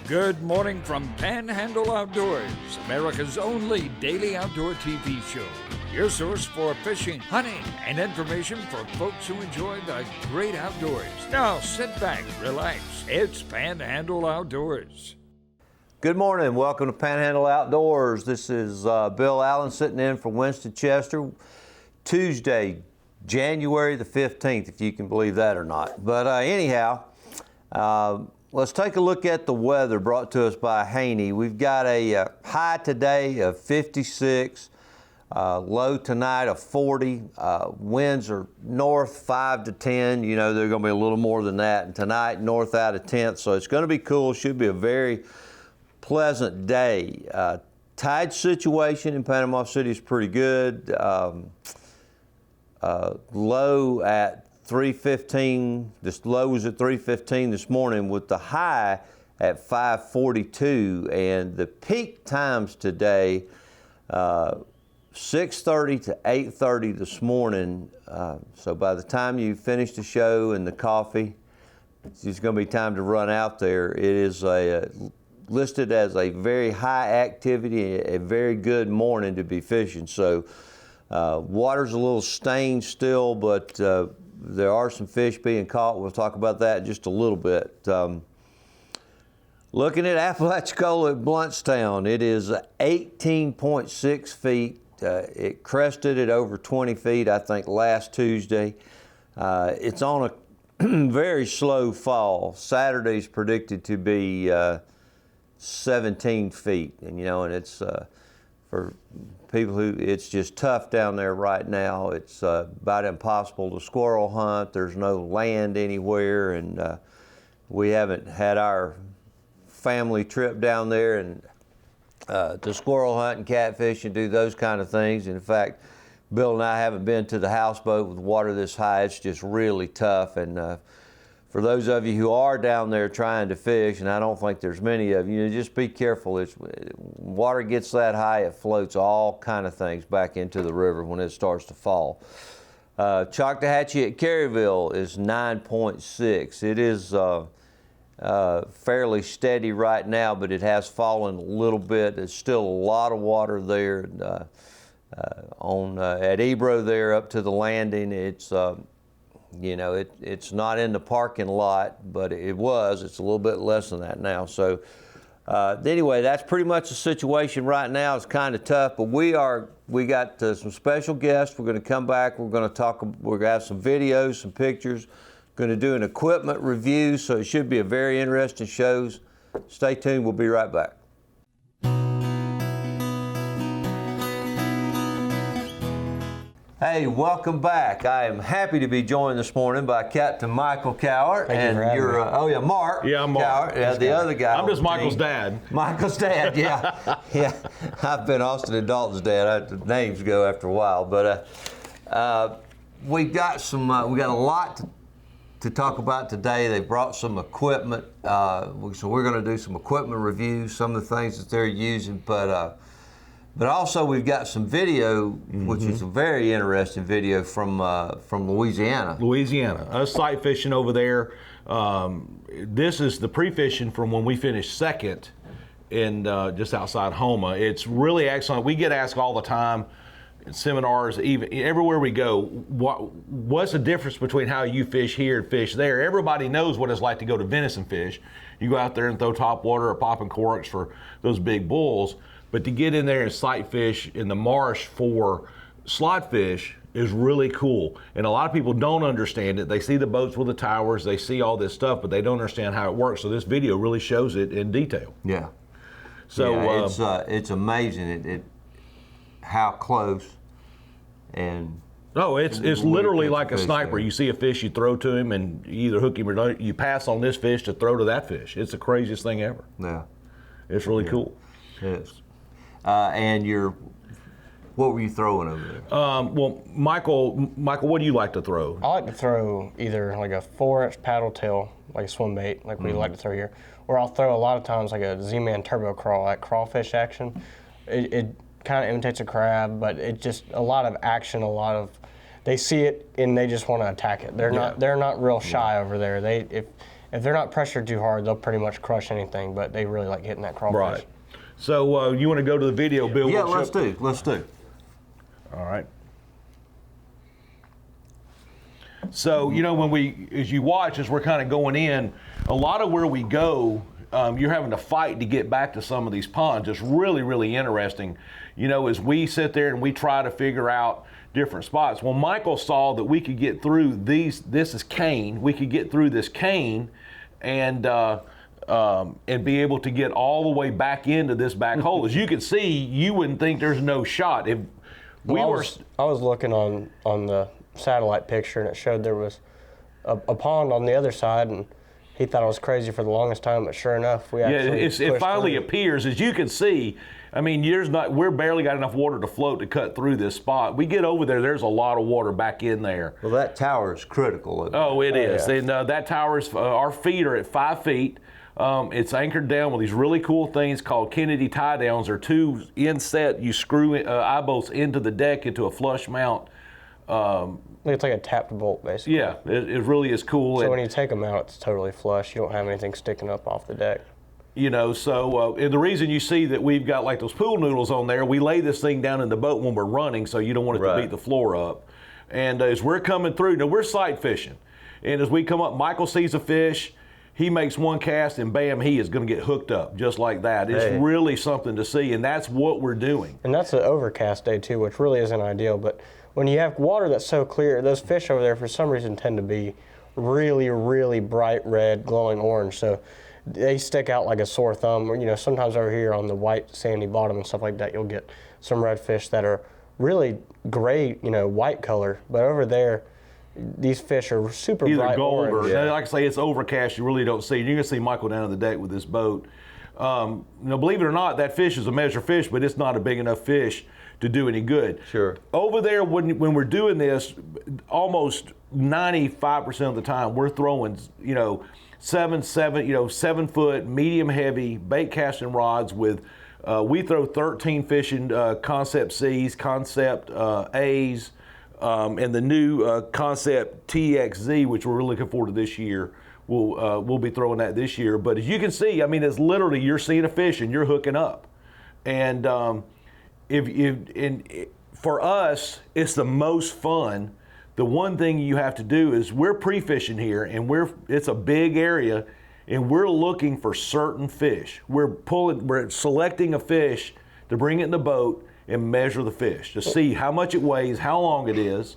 Good morning from Panhandle Outdoors, America's only daily outdoor TV show. Your source for fishing, hunting, and information for folks who enjoy the great outdoors. Now sit back, relax. It's Panhandle Outdoors. Good morning. Welcome to Panhandle Outdoors. This is Bill Allen sitting in for Winston Chester. Tuesday, January the 15th, if you can believe that or not. But anyhow, let's take a look at the weather brought to us by Haney. We've got a high today of 56, low tonight of 40. Winds are north 5 to 10. You know, they're going to be a little more than that. And tonight, north out of 10th. So it's going to be cool. Should be a very pleasant day. Tide situation in Panama City is pretty good. Low at 315, this low was at 315 this morning with the high at 542, and the peak times today 6:30 to 8:30 this morning. So by the time you finish the show and the coffee, it's going to be time to run out there. It is listed as a very high activity, a very good morning to be fishing. So water's a little stained still, but there are some fish being caught. We'll talk about that in just a little bit. Looking at Apalachicola at Bluntstown, it is 18.6 feet. It crested at over 20 feet, I think, last Tuesday. It's on a very slow fall. Saturday's predicted to be 17 feet, and it's for people who, it's just tough down there right now. It's about impossible to squirrel hunt. There's no land anywhere, and we haven't had our family trip down there and to squirrel hunt and catfish and do those kind of things. And in fact, Bill and I haven't been to the houseboat with water this high. It's just really tough. And for those of you who are down there trying to fish, and I don't think there's many of you, just be careful. Water gets that high, it floats all kind of things back into the river when it starts to fall. Choctawhatchee at Caryville is 9.6. It is fairly steady right now, but it has fallen a little bit. There's still a lot of water there. At Ebro there up to the landing, it's it's not in the parking lot, but it was. It's a little bit less than that now. So anyway, that's pretty much the situation right now. It's kind of tough, but we got some special guests. We're going to come back. We're going to have some videos, some pictures. Going to do an equipment review, so it should be a very interesting show. Stay tuned. We'll be right back. Hey, welcome back. I am happy to be joined this morning by Captain Michael Cowart. Thank you for having me. Mark. Yeah, I'm Mark. Cowart. Yeah, the other guy. I'm just Michael's dad. Michael's dad, yeah. Yeah, I've been Austin and Dalton's dad. The names go after a while, but we got a lot to talk about today. They brought some equipment, so we're going to do some equipment reviews, some of the things that they're using, but also we've got some video, which is a very interesting video from Louisiana. Louisiana, us sight fishing over there. This is the pre-fishing from when we finished second in just outside Houma. It's really excellent. We get asked all the time in seminars, even everywhere we go, what's the difference between how you fish here and fish there? Everybody knows what it's like to go to venison fish. You go out there and throw top water or popping corks for those big bulls. But to get in there and sight fish in the marsh for slot fish is really cool. And a lot of people don't understand it. They see the boats with the towers, they see all this stuff, but they don't understand how it works. So this video really shows it in detail. Yeah. So yeah, it's amazing how close and. No, it's literally like a sniper. You see a fish, you throw to him, and you either hook him or don't. You pass on this fish to throw to that fish. It's the craziest thing ever. Yeah. It's really cool. Yes. And what were you throwing over there? Well, Michael, what do you like to throw? I like to throw either like a 4-inch paddle tail, like a swim bait, like we like to throw here, or I'll throw a lot of times like a Z-Man turbo crawl, like crawfish action. It kind of imitates a crab, but it just a lot of action, they see it and they just want to attack it. They're not real shy over there. if they're not pressured too hard, they'll pretty much crush anything. But they really like hitting that crawfish. Right. So you want to go to the video, Bill? Yeah, let's do. All right. So, when as you watch, as we're kind of going in, a lot of where we go, you're having to fight to get back to some of these ponds. It's really, really interesting, as we sit there and we try to figure out different spots. Well, Michael saw that we could get through this is cane, we could get through this cane and be able to get all the way back into this back hole. As you can see, you wouldn't think there's no shot. If I was looking on the satellite picture, and it showed there was a pond on the other side, and he thought I was crazy for the longest time, but sure enough, we actually it finally appears. As you can see, I mean, we're barely got enough water to float to cut through this spot. We get over there, there's a lot of water back in there. Well, that tower is critical. Oh, it is. Yeah. And that tower is, our feet are at 5 feet. It's anchored down with these really cool things called Kennedy tie downs. They're two inset, you screw eye bolts into the deck into a flush mount. It's like a tapped bolt, basically. Yeah, it really is cool. So when you take them out, it's totally flush. You don't have anything sticking up off the deck. And the reason you see that we've got like those pool noodles on there, we lay this thing down in the boat when we're running, so you don't want it to beat the floor up. And as we're coming through, now we're sight fishing, and as we come up, Michael sees a fish. He makes one cast, and bam, he is going to get hooked up just like that. It's really something to see, and that's what we're doing. And that's an overcast day too, which really isn't ideal. But when you have water that's so clear, those fish over there for some reason tend to be really, really bright red, glowing orange. So they stick out like a sore thumb. Or, sometimes over here on the white sandy bottom and stuff like that, you'll get some redfish that are really gray, white color. But over there, these fish are super either bright gold orange. or, like I say, it's overcast. You really don't see it. You can see Michael down on the deck with this boat. Believe it or not, that fish is a measure fish, but it's not a big enough fish to do any good. Sure. Over there, when we're doing this, almost 95% of the time, we're throwing, 7 foot medium heavy bait casting rods with. We throw 13 fishing Concept C's, Concept A's. And the new Concept TXZ, which we're really looking forward to this year, we'll be throwing that this year. But as you can see, I mean, it's literally you're seeing a fish and you're hooking up. And for us, it's the most fun. The one thing you have to do is we're pre-fishing here, and it's a big area, and we're looking for certain fish. We're selecting a fish to bring it in the boat and measure the fish to see how much it weighs, how long it is,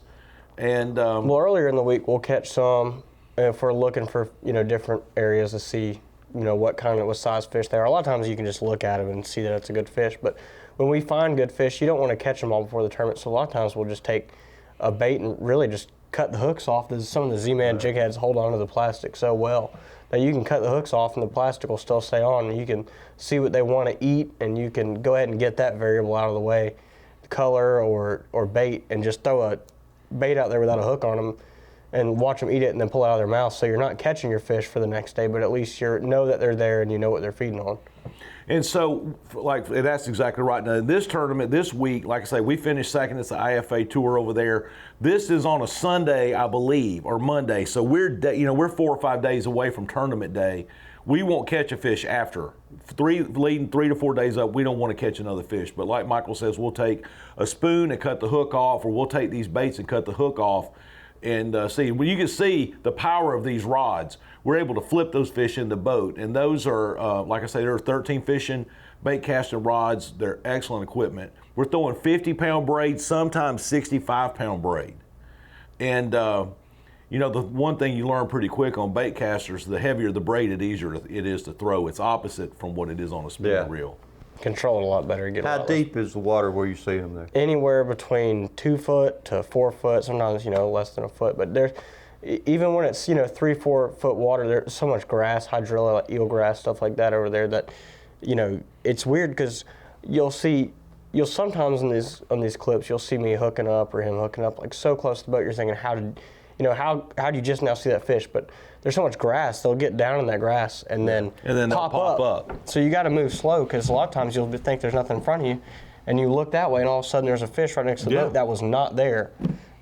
and well, earlier in the week we'll catch some if we're looking for different areas to see what size fish they are. A lot of times you can just look at them and see that it's a good fish, but when we find good fish, you don't want to catch them all before the tournament. So a lot of times we'll just take a bait and really just cut the hooks off. Some of the Z-Man jig heads hold onto the plastic so well that you can cut the hooks off and the plastic will still stay on, and you can see what they want to eat, and you can go ahead and get that variable out of the way, color or bait, and just throw a bait out there without a hook on them and watch them eat it and then pull it out of their mouth. So you're not catching your fish for the next day, but at least you know that they're there and you know what they're feeding on. And so, that's exactly right. Now, this tournament this week, like I say, we finished second. It's the IFA tour over there. This is on a Sunday, I believe, or Monday. So we're 4 or 5 days away from tournament day. We won't catch a fish after leading 3 to 4 days up. We don't want to catch another fish. But like Michael says, we'll take a spoon and cut the hook off, or we'll take these baits and cut the hook off. And see, when you can see the power of these rods, we're able to flip those fish in the boat. And those are, like I say, there are 13 fishing bait casting rods. They're excellent equipment. We're throwing 50-pound braid, sometimes 65-pound braid. And, the one thing you learn pretty quick on bait casters, the heavier the braid, the easier it is to throw. It's opposite from what it is on a spinning reel. Control it a lot better. How deep is the water where you see them there? Anywhere between 2 foot to 4 foot, sometimes less than a foot. But there's even when it's 3-4 foot water, there's so much grass, hydrilla, like eelgrass, stuff like that over there that it's weird because you'll sometimes on these clips you'll see me hooking up or him hooking up like so close to the boat. You're thinking how do you just now see that fish? But there's so much grass, they'll get down in that grass and then they'll pop up. So you got to move slow because a lot of times you'll think there's nothing in front of you, and you look that way, and all of a sudden there's a fish right next to the boat that was not there.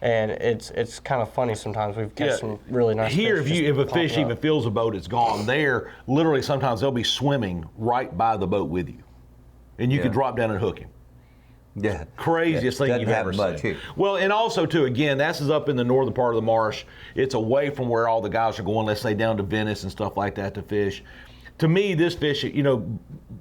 And it's kind of funny sometimes. We've catch some really nice here, fish. if a fish even feels a boat, it's gone. There, literally, sometimes they'll be swimming right by the boat with you, and you can drop down and hook him. Yeah. Craziest thing you've ever seen. Here. Well, and also too, again, that's up in the northern part of the marsh. It's away from where all the guys are going. Let's say down to Venice and stuff like that to fish. To me, this fish,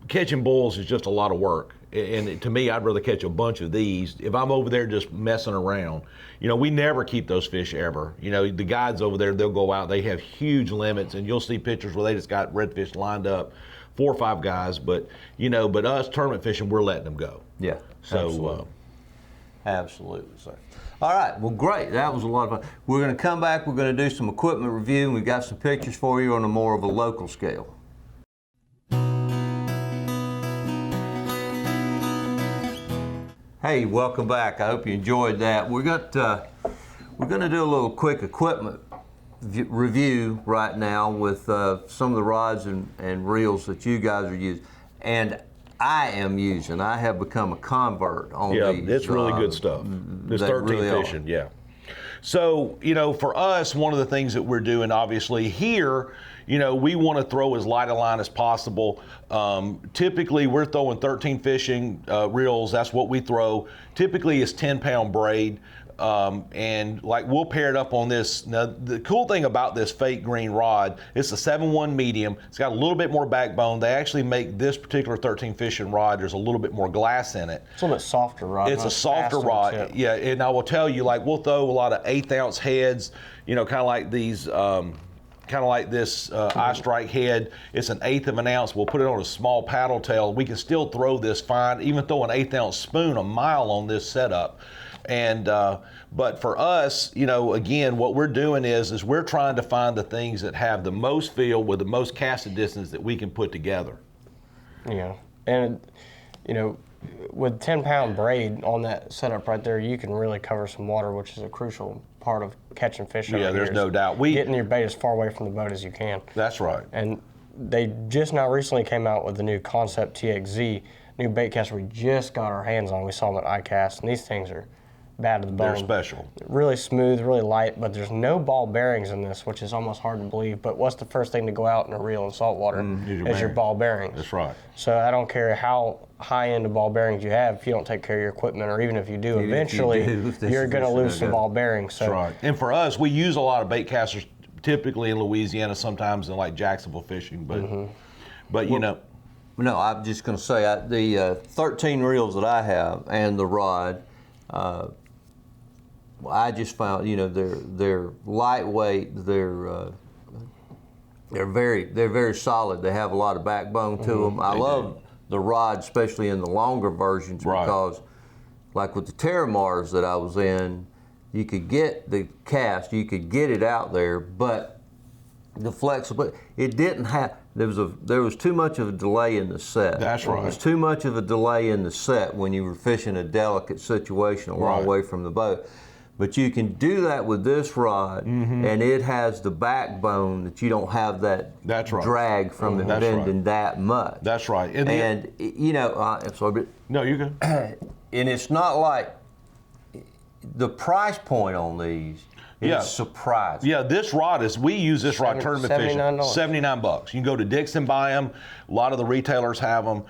catching bulls is just a lot of work. And to me, I'd rather catch a bunch of these. If I'm over there just messing around, we never keep those fish ever. The guides over there, they'll go out. They have huge limits, and you'll see pictures where they just got redfish lined up, 4 or 5 guys. But but us tournament fishing, we're letting them go. Yeah. So, absolutely, sir. All right, well, great. That was a lot of fun. We're going to come back. We're going to do some equipment review, and we've got some pictures for you on a more of a local scale. Hey, welcome back. I hope you enjoyed that. We're going to do a little quick equipment review right now with some of the rods and reels that you guys are using. And I have become a convert on these. Yeah, it's really good stuff. This 13 really fishing, yeah. So, for us, one of the things that we're doing, obviously, here, we want to throw as light a line as possible. Typically, we're throwing 13 fishing reels. That's what we throw. Typically, it's 10-pound braid. And we'll pair it up on this. Now, the cool thing about this fake green rod, it's a 7-1 medium. It's got a little bit more backbone. They actually make this particular 13 fishing rod, there's a little bit more glass in it. It's a little bit softer rod. It's a softer rod. Yeah, and I will tell you, we'll throw a lot of 1/8-ounce heads, kind of like these, kind of like this eye strike head. It's 1/8 of an ounce. We'll put it on a small paddle tail. We can still throw this fine, even throw an 1/8-ounce spoon a mile on this setup. And but for us, again, what we're doing is we're trying to find the things that have the most feel with the most casting distance that we can put together. Yeah, and with 10-pound braid on that setup right there, you can really cover some water, which is a crucial part of catching fish. Yeah, there's no doubt. Getting your bait as far away from the boat as you can. That's right. And they just now recently came out with the new Concept TXZ, new bait caster we just got our hands on. We saw them at iCast, and these things are bad to the bone. They're special. Really smooth, really light, but there's no ball bearings in this, which is almost hard to believe. But what's the first thing to go out in a reel in saltwater is your ball bearings. That's right. So I don't care how high-end ball bearings you have, if you don't take care of your equipment, or even if you do, eventually you're going to lose some ball bearings. So. That's right. And for us, we use a lot of bait casters, typically in Louisiana, sometimes in Jacksonville fishing, but No, I'm just going to say the 13 reels that I have and the rod. I just found, they're lightweight. They're very solid. They have a lot of backbone to them. I love the rod, especially in the longer versions, because, like with the Terramars that I was in, you could get the cast, you could get it out there, but the flexibility, it didn't have. There was too much of a delay in the set. That's right. There was too much of a delay in the set when you were fishing a delicate situation a long way from the boat. But you can do that with this rod, and it has the backbone that you don't have that drag from it bending that much. That's right. And I'm sorry, but no, you can. And it's not like the price point on these. It's surprising. Yeah, this rod we use this rod tournament fishing. $79. You can go to Dick's and buy them. A lot of the retailers have them.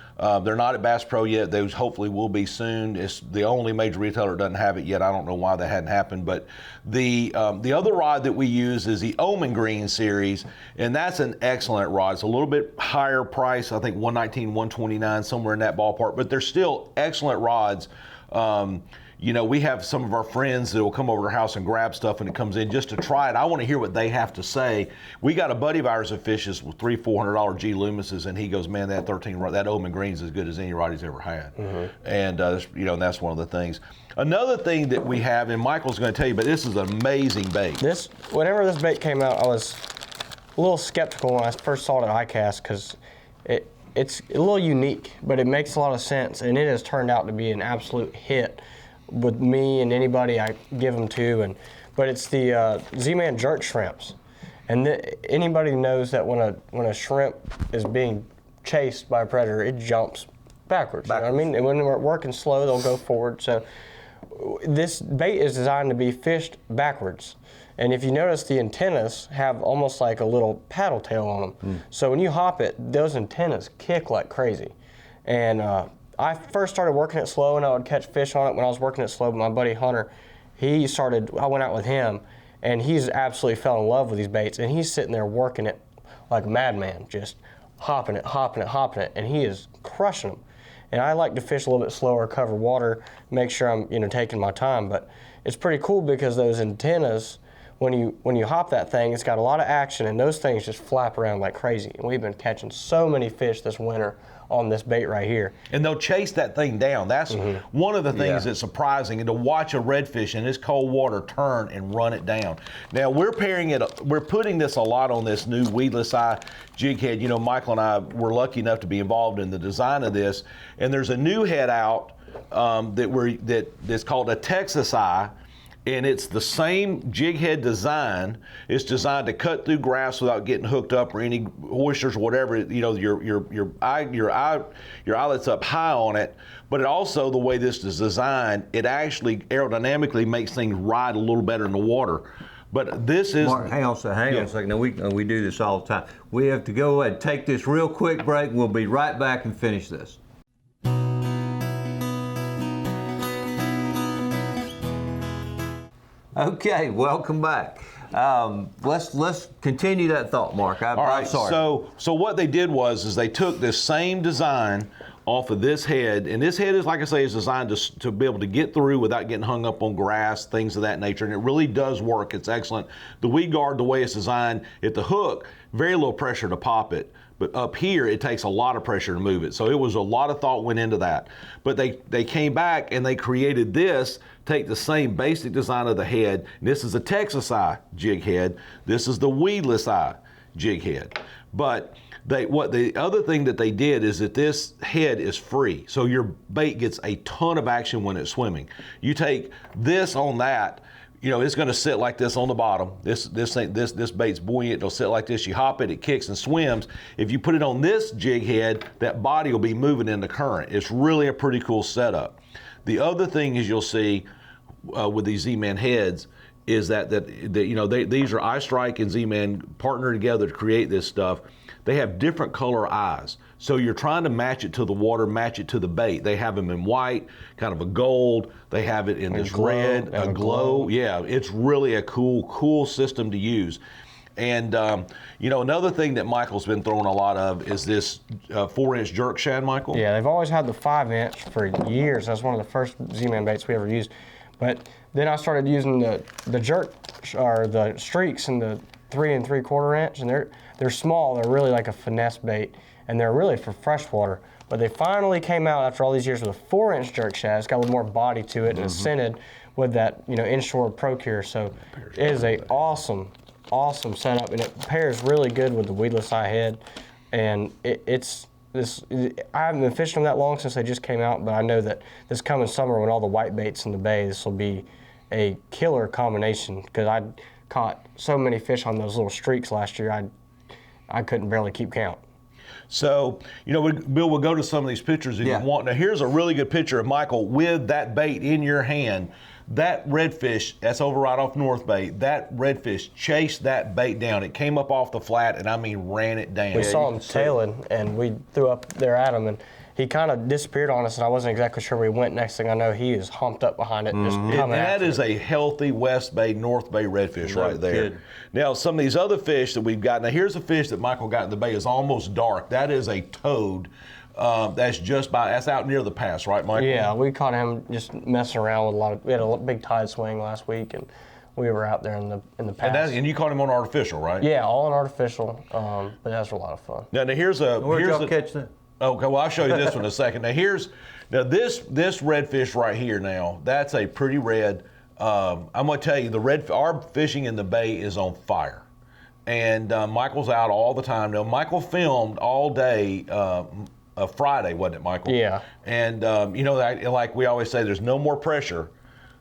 They're not at Bass Pro yet. Those hopefully will be soon. It's the only major retailer that doesn't have it yet. I don't know why that hadn't happened. But the other rod that we use is the Omen Green series, and that's an excellent rod. It's a little bit higher price, I think $119, $129, somewhere in that ballpark. But they're still excellent rods. We have some of our friends that will come over to our house and grab stuff when it comes in just to try it. I want to hear what they have to say. We got a buddy of ours that fishes with $300-$400 G Loomises, and he goes, man, that 13 rod, that Omen Green's as good as any rod he's ever had. And and that's one of the things. Another thing that we have, and Michael's going to tell you, but this is an amazing bait. Whenever this bait came out, I was a little skeptical when I first saw it at iCast because it's a little unique, but it makes a lot of sense, and it has turned out to be an absolute hit with me and anybody I give them to. But it's the Z-Man jerk shrimps, and anybody knows that when a shrimp is being chased by a predator, it jumps backwards. You know what I mean? And when we're working slow, they'll go forward. So this bait is designed to be fished backwards. And if you notice, the antennas have almost like a little paddle tail on them. So when you hop it, those antennas kick like crazy. And I first started working it slow, and I would catch fish on it when I was working it slow. But my buddy Hunter, I went out with him, and he's absolutely fell in love with these baits. And he's sitting there working it like a madman, just hopping it, and he is crushing them. And I like to fish a little bit slower, cover water, make sure I'm taking my time. But it's pretty cool because those antennas, when you hop that thing, it's got a lot of action, and those things just flap around like crazy. And we've been catching so many fish this winter on this bait right here. And they'll chase that thing down. That's one of the things that's surprising, and to watch a redfish in this cold water turn and run it down. Now we're putting this a lot on this new weedless eye jig head. Michael and I were lucky enough to be involved in the design of this, and there's a new head out that's called a Texas eye. And it's the same jig head design. It's designed to cut through grass without getting hooked up or any oysters or whatever. Your eyelet's up high on it. But it also, the way this is designed, it actually aerodynamically makes things ride a little better in the water. But this is... Mark, hang on a second. Now, we do this all the time. We have to go ahead and take this real quick break. We'll be right back and finish this. Okay, welcome back. Let's continue that thought, Mark. All right. I'm sorry. So what they did was they took this same design off of this head, and this head is, like I say, is designed to be able to get through without getting hung up on grass, things of that nature, and it really does work. It's excellent. The weed guard, the way it's designed, at the hook, very low pressure to pop it. But up here, it takes a lot of pressure to move it. So it was a lot of thought went into that. But they came back and they created this, take the same basic design of the head. This is a Texas eye jig head. This is the weedless eye jig head. But the other thing that they did is that this head is free. So your bait gets a ton of action when it's swimming. You take this on that, it's going to sit like this on the bottom. This bait's buoyant. It'll sit like this. You hop it, it kicks and swims. If you put it on this jig head, that body will be moving in the current. It's really a pretty cool setup. The other thing is you'll see with these Z-Man heads is that these are iStrike and Z-Man partner together to create this stuff. They have different color eyes. So you're trying to match it to the water, match it to the bait. They have them in white, kind of a gold. They have it in this red, a glow. Yeah, it's really a cool system to use. And, another thing that Michael's been throwing a lot of is this 4-inch jerk shad, Michael. Yeah, they've always had the 5-inch for years. That's one of the first Z-Man baits we ever used. But then I started using the jerk, or the streaks in the 3 3/4 inch, and they're small. They're really like a finesse bait, and they're really for freshwater. But they finally came out after all these years with a 4-inch jerk shad. It's got a little more body to it, and it's scented with that inshore Procure. So it is a awesome setup, and it pairs really good with the weedless eye head. And I haven't been fishing them that long since they just came out, but I know that this coming summer when all the white baits in the bay, this will be a killer combination, because I caught so many fish on those little streaks last year, I couldn't barely keep count. So, Bill, we'll go to some of these pictures if you want. Now, here's a really good picture of Michael with that bait in your hand. That redfish, that's over right off North Bay, that redfish chased that bait down. It came up off the flat and, ran it down. We saw him tailing, and we threw up there at him, and he kind of disappeared on us, and I wasn't exactly sure where he went. Next thing I know, he is humped up behind it. Just coming that is a healthy West Bay, North Bay redfish right there. Kid. Now, some of these other fish that we've got, now here's a fish that Michael got in the bay, is almost dark. That is a toad. That's out near the pass, right, Michael? Yeah, we caught him just messing around with we had a big tide swing last week, and we were out there in the pass. And you caught him on artificial, right? Yeah, all on artificial, but that was a lot of fun. Now here's a... Where'd y'all catch that? Okay, well, I'll show you this one in a second. Now this redfish right here now, that's a pretty red. I'm going to tell you, our fishing in the bay is on fire. And Michael's out all the time. Now, Michael filmed all day Friday, wasn't it, Michael? Yeah. And, like we always say, there's no more pressure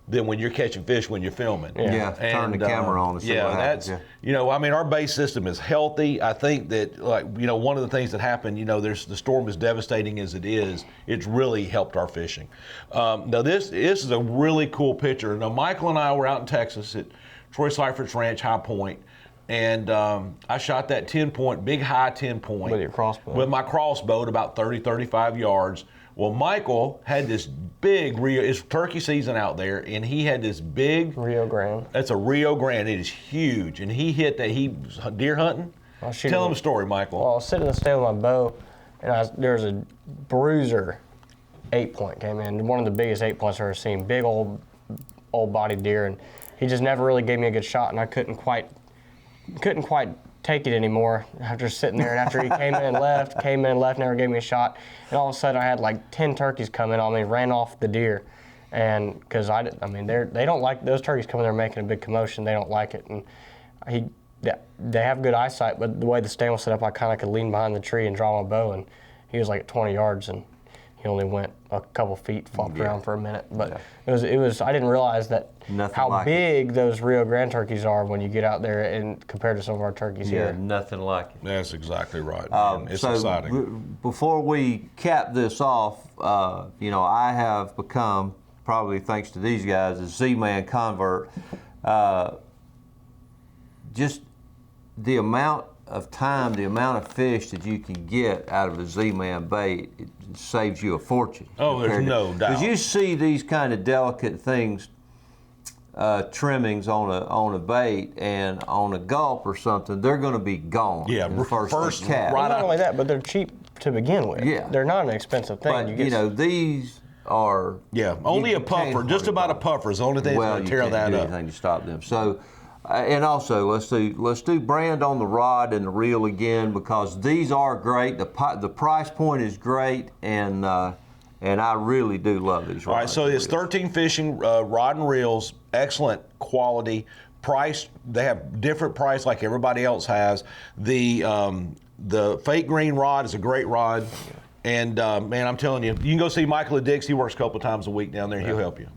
than when you're catching fish when you're filming. Yeah, turn the camera on and see what happens. That's, I mean, our bait system is healthy. I think that, one of the things that happened, there's the storm as devastating as it is, it's really helped our fishing. Now, this is a really cool picture. Now, Michael and I were out in Texas at Troy Seifert's Ranch, High Point, and I shot that 10-point, big high 10-point. With your crossbow? With my crossbow at about 30, 35 yards. Well, Michael had this big it's turkey season out there, and he had this big Rio Grande. That's a Rio Grande. It is huge, and he hit that. He was deer hunting. Tell him a story, Michael. Well, I was sitting in the stand with my bow, and there was a bruiser 8-point came in, one of the biggest 8-points I've ever seen. Big old body deer, and he just never really gave me a good shot, and I couldn't quite take it anymore after sitting there. And after he came in and left, never gave me a shot. And all of a sudden I had like 10 turkeys come in on me, ran off the deer. And because they don't like those turkeys coming there making a big commotion. They don't like it. And they have good eyesight, but the way the stand was set up, I kind of could lean behind the tree and draw my bow. And he was like at 20 yards, and he only went a couple feet, flopped around for a minute. But it was. I didn't realize that how big those Rio Grande turkeys are when you get out there and compared to some of our turkeys here. Yeah, nothing like it. That's exactly right, man. It's exciting. Before we cap this off, I have become, probably thanks to these guys, a Z-Man convert. Just the amount of time, the amount of fish that you can get out of a Z-Man bait, it saves you a fortune. Oh, there's no doubt. Because you see these kind of delicate things, trimmings on a bait, and on a gulp or something, they're going to be gone. Yeah, in the first cast. Well, not only that, but they're cheap to begin with. Yeah, they're not an expensive thing. But these are only a puffer, just about a puffer is the only thing that's going to tear that up. You can't do anything to stop them. So. And also, let's do brand on the rod and the reel again, because these are great. The price point is great, and I really do love these rods. All right, so it's 13 fishing rod and reels, excellent quality. Price, they have different price like everybody else has. The fake green rod is a great rod, and man, I'm telling you, you can go see Michael at Dix. He works a couple of times a week down there. He'll help you.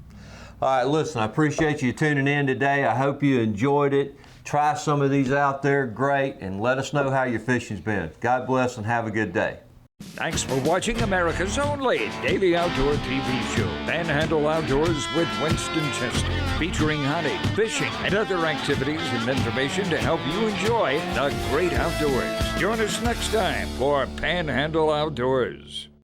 All right, listen, I appreciate you tuning in today. I hope you enjoyed it. Try some of these out there, great, and let us know how your fishing's been. God bless and have a good day. Thanks for watching America's only daily outdoor TV show, Panhandle Outdoors with Winston Chester, featuring hunting, fishing, and other activities and information to help you enjoy the great outdoors. Join us next time for Panhandle Outdoors.